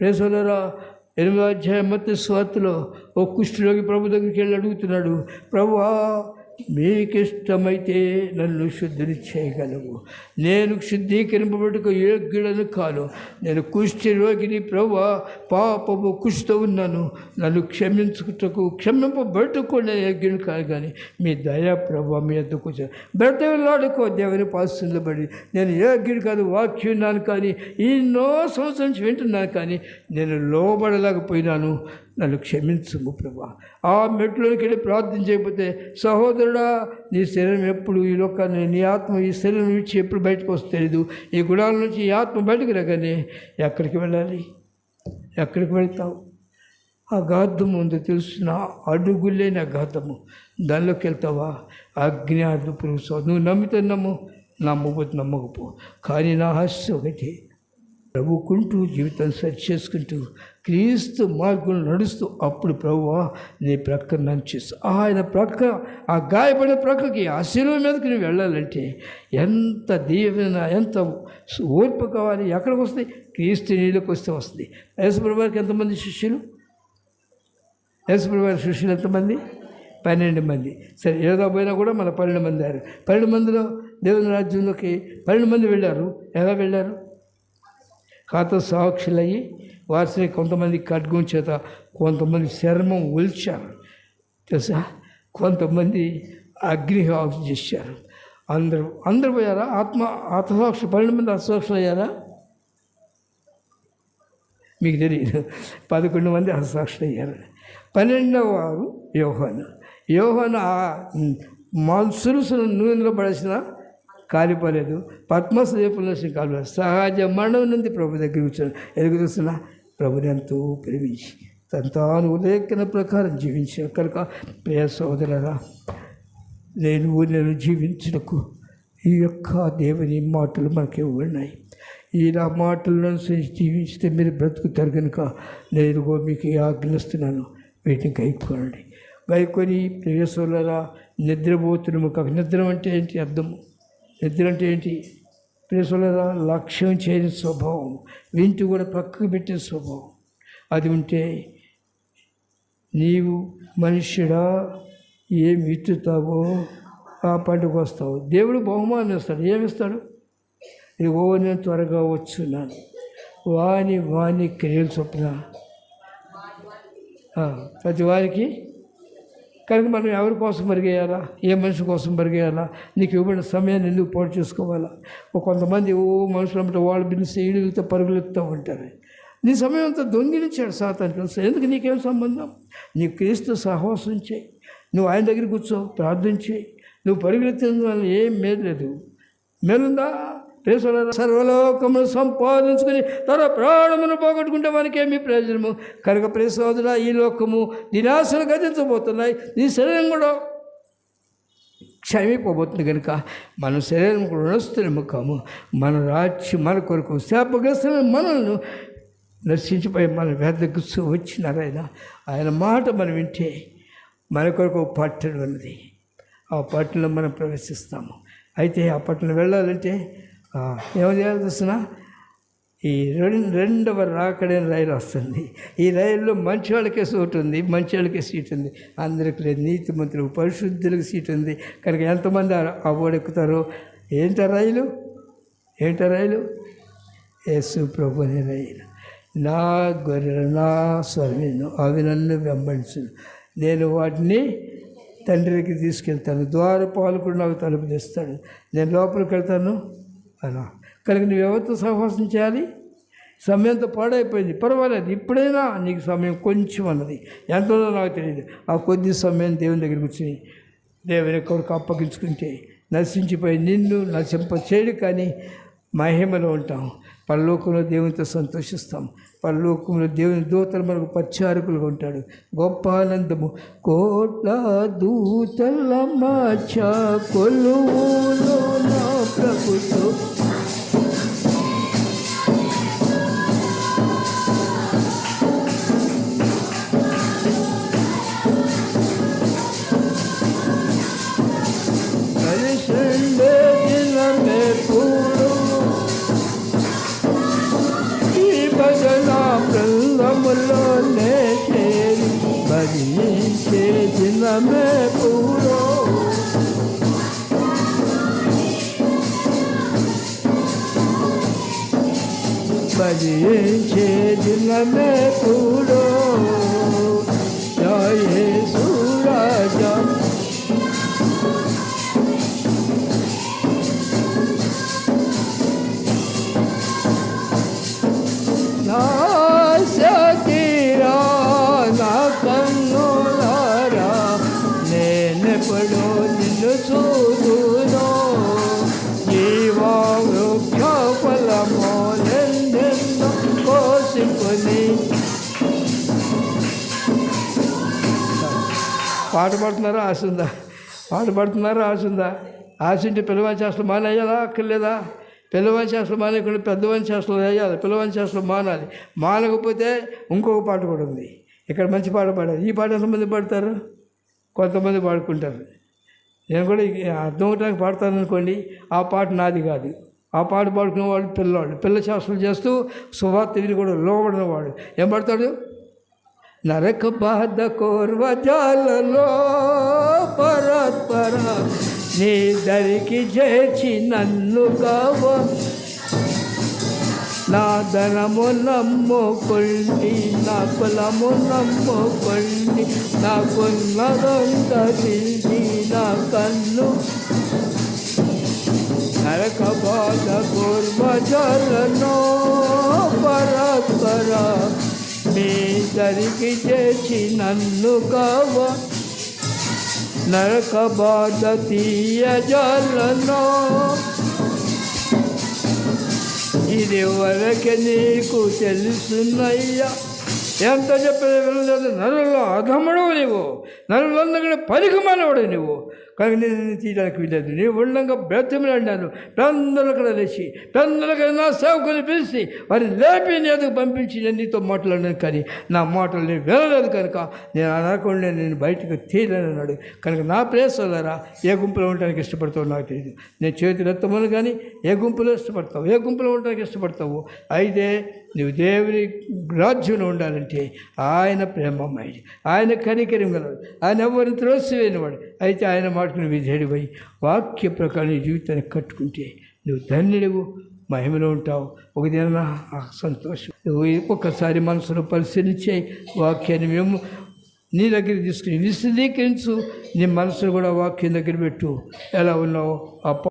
ప్రేసోలరా 8వ అధ్యాయం మత్తయి సువార్తలో ఓ కుష్ఠరోగి ప్రభు దగ్గరికి వెళ్ళి అడుగుతున్నాడు, ప్రభువా మీకు ఇష్టమైతే నన్ను శుద్ధిని చేయగలవు, నేను శుద్ధీకరింపబడుటకు యోగ్యుడను కాను, నేను కుష్ఠి రోగిని ప్రభువా, పాపము కుష్ఠతో ఉన్నాను, నన్ను క్షమింపబడుటకు నేను యోగ్యుని కాను, కానీ మీ దయా ప్రభువా మీ వద్దకు వచ్చాను. బ్రతలాడుకో దేవుని పాస్తుల్లో పడి నేను యోగ్యుడు కాదు, వాక్యం విన్నాను కానీ ఎన్నో సంవత్సరం నుంచి వింటున్నాను కానీ నేను లోబడలేకపోయినాను, నన్ను క్షమించుము ప్రభువా. ఆ మెట్లోకి వెళ్ళి ప్రార్థన చేయకపోతే, సహోదరుడా నీ శరీరం ఎప్పుడు ఈ లోకాన్ని, నీ ఆత్మ ఈ శరీరం నుంచి ఎప్పుడు బయటకు వస్తే తెలియదు. ఈ గుడాల నుంచి ఈ ఆత్మ బయటకు రాగానే ఎక్కడికి వెళ్ళాలి? ఎక్కడికి వెళ్తావు? అగాధము ఉందో తెలుసిన అడుగులేని అగాధము, దానిలోకి వెళ్తావా? అగ్ని ఆడు పురుగు. నువ్వు నమ్మితే నమ్ము, నమ్మకపోతే నమ్మకపో, కానీ నా ఆశ ఒకటి, ప్రభుకుంటూ జీవితం సెట్ చేసుకుంటూ క్రీస్తు మార్గంలో నడుస్తూ అప్పుడు ప్రభువా నీ ప్రక్క నన్ను చేస్తూ ఆయన ప్రక్క, ఆ గాయపడిన ప్రక్కకి ఆ శిలువ మీదకి నువ్వు వెళ్ళాలంటే ఎంత దీవెన, ఎంత ఓర్పు కావాలి. ఎక్కడికి వస్తాయి? క్రీస్తు నీళ్ళకి వస్తే వస్తుంది. యేసుప్రభు వారికి ఎంతమంది శిష్యులు? యేసుప్రభు వారి శిష్యులు ఎంతమంది? 12 మంది. సరే, ఏదో పోయినా కూడా మన 12 మంది అయ్యారు. 12 మందిలో దేవుని రాజ్యంలోకి 12 మంది వెళ్ళారు. ఎలా వెళ్ళారు? ఖాతా సాక్షులయ్యి వారిని కొంతమంది ఖడ్గం చేత, కొంతమంది చర్మం ఒలిచారు తెలుసా, కొంతమంది అగ్నిహాగ్ని చేశారు. అందరూ పోయారా? ఆత్మసాక్షులు 12 మంది హతసాక్షులు అయ్యారా? మీకు తెలియదు. 11 మంది హతసాక్షులు అయ్యారు. 12వ వారు యోహాను ఆ మనసును నూనెలో పడేసిన కాలిపోలేదు, పద్మస్ దీపంలో కాలిపోలేదు, సహజ మరణం నుండి ప్రభు దగ్గర కూర్చొని ఎదుగు చూస్తున్నా ప్రభుని ఎంతో ప్రేమించి తాను ఉల్లేఖన ప్రకారం జీవించిన కనుక ప్రియ సోదరులారా, నేను జీవించుటకు ఈ యొక్క దేవుని మాటలు మనకి ఉన్నాయి. ఈ నా మాటలను జీవించితే మీరు బ్రతుకుతారు కనుక నేను మీకు ఆజ్ఞిస్తున్నాను, వీటిని గైకోనండి. గైకొని ప్రియ సోదరులారా, నిద్రపోతున్నాము కాక, నిద్ర అంటే ఏంటి అర్థము? నిద్ర అంటే ఏంటి? ప్రియ సోదరులారా, లక్ష్యం చేయని స్వభావం, వింటూ కూడా పక్కకు పెట్టే స్వభావం అది ఉంటే నీవు మనుష్యుడా ఏమి విత్తుతావో ఆ పంటకు వస్తావు. దేవుడు బహుమానం ఇస్తాడు. ఏమిస్తాడు? ఇదిగో నేను త్వరగా వచ్చున్నాను, వాని క్రియలు చొప్పున ప్రతి వారికి. కనుక మనం ఎవరి కోసం పరిగేయాలా? ఏ మనిషి కోసం పరిగేయాలా? నీకు ఇవ్వబడిన సమయాన్ని ఎందుకు పాటు చేసుకోవాలా? కొంతమంది మనుషులు అంటే వాళ్ళు పిలిస్తే ఈడులతో పరుగులెత్తుతూ ఉంటారు. నీ సమయం అంతా దొంగిలించాడు సాతాను. ఎందుకు? నీకేం సంబంధం? నీకు క్రీస్తు సహవాసం చేయి, నువ్వు ఆయన దగ్గర కూర్చో, ప్రార్థన చేయి. నువ్వు పరుగులెత్తిన వల్ల ఏం మేలు లేదు. మేలుందా? సర్వలోకమును సంపాదించుకుని తన ప్రాణమును పోగొట్టుకుంటే మనకేమీ ప్రయోజనము? కనుక ప్రియ సోదరా, ఈ లోకము దీని ఆశలు గతించబోతున్నాయి, నీ శరీరం కూడా క్షమిపోబోతుంది. కనుక మన శరీరం రుణస్థులము కాము. మన రాజ్యం మన కొరకు శాపగ్రస్తులను మనల్ని నశించిపోయి మన వేదకు వచ్చినారు. ఆయన మాట మనం వింటే మన కొరకు పట్టణం ఉన్నది. ఆ పట్టణంలో మనం ప్రవేశిస్తాము. అయితే ఆ పట్టణం వెళ్ళాలంటే ఏం చేయాలి చూస్తున్నా? ఈ రెండవ రాకడైన రైలు వస్తుంది. ఈ రైల్లో మంచి వాళ్ళకే చోటు ఉంది, మంచి వాళ్ళకే సీట్ ఉంది, అందరికి లేదు. నీతిమంతులకు పరిశుద్ధులకు సీట్ ఉంది. కనుక ఎంతమంది ఆ ఓడెక్కుతారో? ఏంట రైలు? యేసు ప్రభు అనే రైలు. నా గొర్రెలు నా స్వామిను, అవి నన్ను వెంబడించును, నేను వాటిని తండ్రికి తీసుకెళ్తాను, ద్వారపాలు కూడా నాకు తలుపు తెస్తాడు, నేను లోపలికి వెళ్తాను అలా. కనుక నువ్వు ఎవరితో సహవాసం చేయాలి? సమయంతో పాడైపోయింది, పర్వాలేదు, ఇప్పుడైనా నీకు సమయం కొంచెం అన్నది, ఎంతో నాకు తెలియదు. ఆ కొద్ది సమయం దేవుని దగ్గరికి వచ్చి దేవుని కొరకు అప్పగించుకుంటే నశించిపోయి నిన్ను నశింప చేయడు, కానీ మహిమలో ఉంటాం. పరలోకంలో దేవునితో సంతోషిస్తాం. పరలోకంలో దేవుని దూతలు మనకు పరిచారకులుగా ఉంటాడు. గొప్ప ఆనందము. కోట్ల దూతల మధ్య కొలువులో నా ప్రభుతో ప్రజల ఫలించే దినమెప్పుడో యేసు రాజా. నా సతీరా నా కన్నులారా నేనెప్పుడో నిన్ను చూదునో జీవా వృక్ష ఫలములెన్నెన్నో కోసుకొని. పాట పాడుతున్నారా? ఆశ ఉందా? పాట పాడుతున్నారా? ఆశ ఉందా? ఆశ ఉంటే పిల్లవాని చేష్టలు మానేయాలా అక్కర్లేదా? పిల్లవాని చేష్టలు మానేయకుండా పెద్దవాని చేష్టలు వేయాలి. పిల్లవాని చేష్టలు మానాలి. మానకపోతే ఇంకొక పాట కూడా ఉంది. ఇక్కడ మంచి పాట పాడారు. ఈ పాట ఎంతమంది పాడతారు? కొంతమంది పాడుకుంటారు. నేను కూడా అర్థం అవడానికి పాడతాను అనుకోండి. ఆ పాట నాది కాదు. ఆ పాట పాడుకునే వాళ్ళు పిల్లవాళ్ళు. పిల్ల చేష్టలు చేస్తూ సువార్తని కూడా లోబడిన వాడు ఏం పడతాడు? నరక బాధ కోర్వజాలలో పరత్పర నీ దరికి చేర్చి నన్ను కావ. నా ధనము నమ్ముకొండి నా కులము నమ్ముకొండి నాకున్నదంత తిండి నా కన్ను. నరక బాధ కోర్వజాలలో పరత్పర మీ దరికి చేసి నన్ను కావ. నరక బాధ తీయజాలను ఇది వరకే నీకు తెలుసునయ్యా. ఎంత చెప్పిన వినలేదు. నరుల్లో అధముడవు నీవు, నరులందరికీ పరిగమానవుడు నీవు. కానీ నేను తీయడానికి వీలేదు. నీవు ఉండగా బ్రతిమలాడినాను. పెందలు కూడా లేచి పెందలుగా నా సేవకుని పిలిచి వారిని లేపి నేతకు పంపించి నేను నీతో మాట్లాడినాను. కానీ నా మాటలు నేను వినలేదు కనుక నేను అనకుండా నేను బయటకు తీయలేనన్నాడు. కనుక నా ప్రేసలారా ఏ గుంపులో ఉండడానికి ఇష్టపడతావు నాకు తెలియదు. నేను చేతులు ఎత్తమని కానీ ఏ గుంపులో ఇష్టపడతావు, ఏ గుంపులో ఉండడానికి ఇష్టపడతావు. అయితే నువ్వు దేవుని రాజ్యంలో ఉండాలంటే ఆయన ప్రేమమ్మడి, ఆయన కనికరం గలవాడు, ఆయన ఎవరిని త్రోసివేయనివాడు. అయితే ఆయన మాటకు నువ్వు విధేయుడివై వాక్య ప్రకారం నీ జీవితాన్ని కట్టుకుంటే నువ్వు ధన్యుడివు, మహిమలో ఉంటావు. ఒక దిన సంతోషం. నువ్వు ఒక్కసారి మనసును పరిశీలించే వాక్యాన్ని మేము నీ దగ్గర తీసుకుని విశదీకరించు. నీ మనసును కూడా వాక్యం దగ్గర పెట్టు. ఎలా ఉన్నావు?